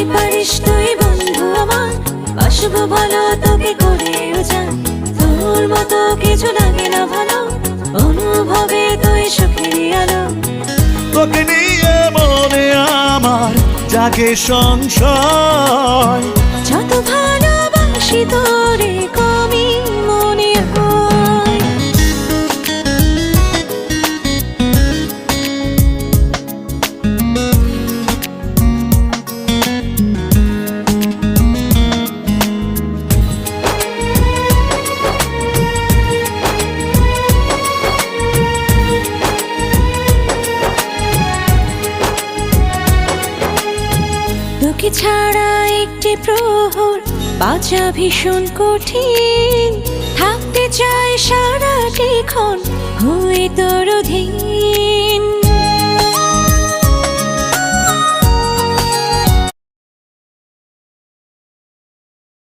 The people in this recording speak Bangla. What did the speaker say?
যদি পারিস তুই বন্ধু আমার, বাসবো ভালো তোকে করেও যান। তোর মতো কিছু লাগে না ভালো, অনুভবে তুই সুখেরই আলো। তোকে নিয়ে মনে আমার জাগে সংশয়, যত ভালোবাসি তোরে কমই মনে হয়। তোকে ছাড়া একটি প্রহর বাঁচা ভীষণ কঠিন, থাকতে চাই সারাটি ক্ষণ হয়ে তোর অধীন।